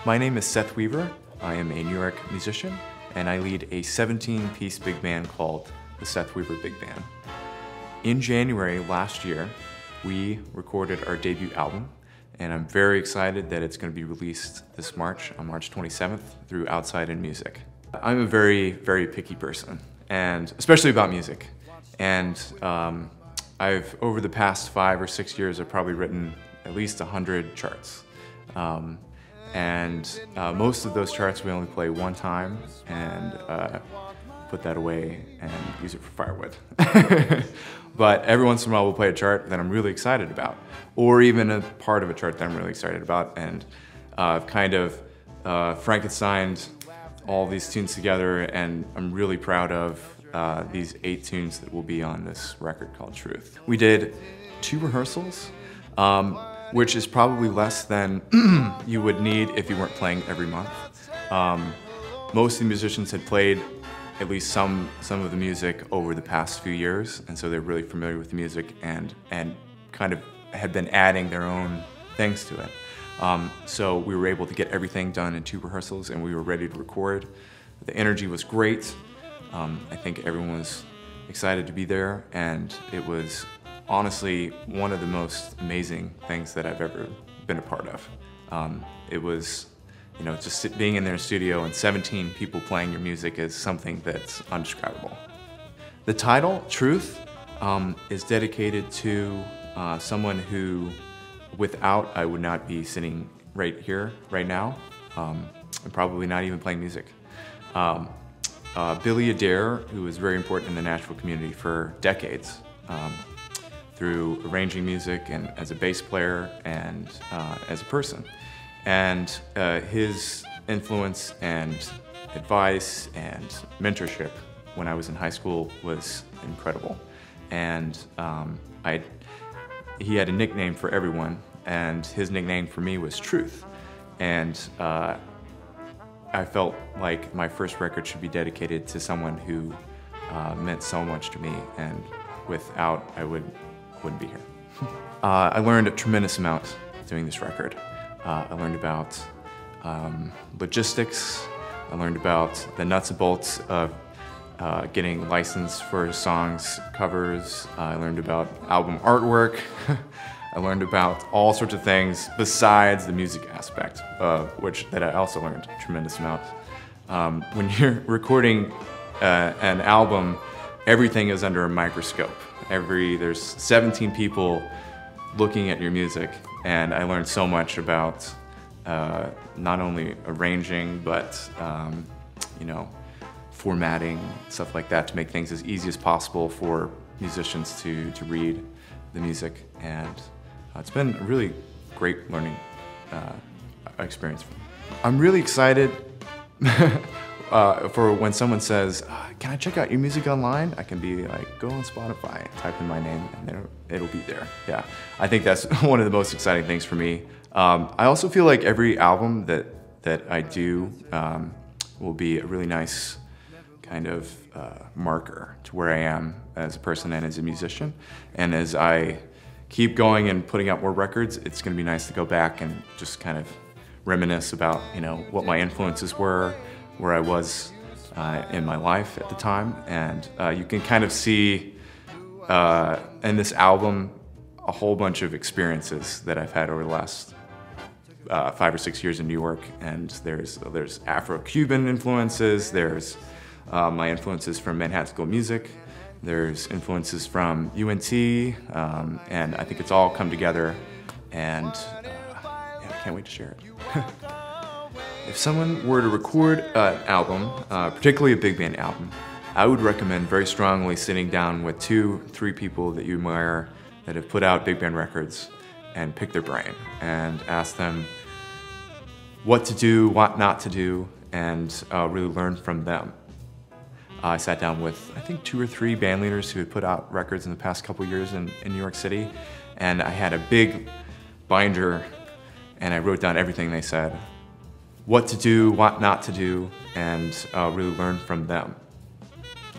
My name is Seth Weaver. I am a New York musician, and I lead a 17-piece big band called the Seth Weaver Big Band. In January last year, we recorded our debut album, and I'm very excited that it's going to be released this March, on March 27th, through Outside in Music. I'm a very, very picky person, and especially about music. And I've, over the past 5 or 6 years, I've probably written at least 100 charts. Most of those charts we only play one time and put that away and use it for firewood. But every once in a while we'll play a chart that I'm really excited about, or even a part of a chart that I'm really excited about, and I've kind of Frankensteined all these tunes together, and I'm really proud of these 8 tunes that will be on this record called Truth. We did 2 rehearsals, which is probably less than you would need if you weren't playing every month. Most of the musicians had played at least some of the music over the past few years, and so they're really familiar with the music and kind of had been adding their own things to it. So we were able to get everything done in 2 rehearsals, and we were ready to record. The energy was great. I think everyone was excited to be there, and it was honestly one of the most amazing things that I've ever been a part of. It was, you know, just being in their studio and 17 people playing your music is something that's indescribable. The title, Truth, is dedicated to someone who, without, I would not be sitting right here, right now, and probably not even playing music. Billy Adair, who was very important in the Nashville community for decades, through arranging music and as a bass player and as a person. And his influence and advice and mentorship when I was in high school was incredible. And he had a nickname for everyone, and his nickname for me was Truth. And I felt like my first record should be dedicated to someone who meant so much to me, and without, I wouldn't be here. I learned a tremendous amount doing this record. I learned about logistics. I learned about the nuts and bolts of getting licensed for songs, covers. I learned about album artwork. I learned about all sorts of things besides the music aspect, that I also learned a tremendous amount. When you're recording an album, everything is under a microscope. There's 17 people looking at your music, and I learned so much about not only arranging, but you know, formatting, stuff like that, to make things as easy as possible for musicians to read the music. And it's been a really great learning experience for me. I'm really excited for when someone says, can I check out your music online? I can be like, go on Spotify, type in my name, and it'll be there. Yeah, I think that's one of the most exciting things for me. I also feel like every album that I do will be a really nice kind of marker to where I am as a person and as a musician. And as I keep going and putting out more records, it's going to be nice to go back and just kind of reminisce about, you know, what my influences were, where I was in my life at the time. And you can kind of see in this album a whole bunch of experiences that I've had over the last 5 or 6 years in New York. And there's Afro-Cuban influences, there's my influences from Manhattan School of Music, there's influences from UNT, and I think it's all come together, and yeah, I can't wait to share it. If someone were to record an album, particularly a big band album, I would recommend very strongly sitting down with 2-3 people that you admire that have put out big band records and pick their brain and ask them what to do, what not to do, and really learn from them. I sat down with, I think, 2 or 3 band leaders who had put out records in the past couple years in New York City, and I had a big binder and I wrote down everything they said, what to do, what not to do, and really learn from them.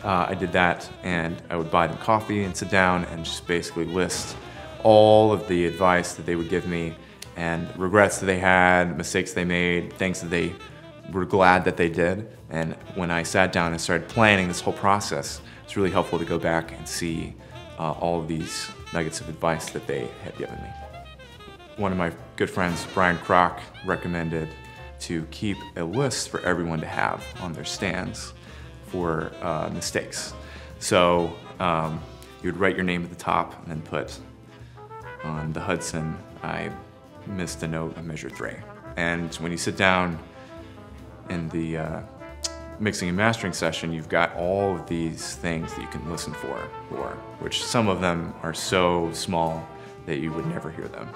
I did that, and I would buy them coffee and sit down and just basically list all of the advice that they would give me and regrets that they had, mistakes they made, things that they were glad that they did. And when I sat down and started planning this whole process, it's really helpful to go back and see all of these nuggets of advice that they had given me. One of my good friends, Brian Kroc, recommended to keep a list for everyone to have on their stands for mistakes. So you would write your name at the top and then put on the Hudson, I missed a note of measure 3. And when you sit down in the mixing and mastering session, you've got all of these things that you can listen for, which some of them are so small that you would never hear them.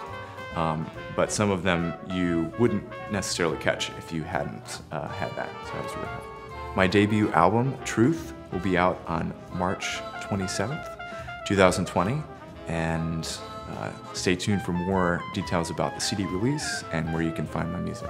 But some of them you wouldn't necessarily catch if you hadn't had that, so that was really helpful. My debut album, Truth, will be out on March 27th, 2020, and stay tuned for more details about the CD release and where you can find my music.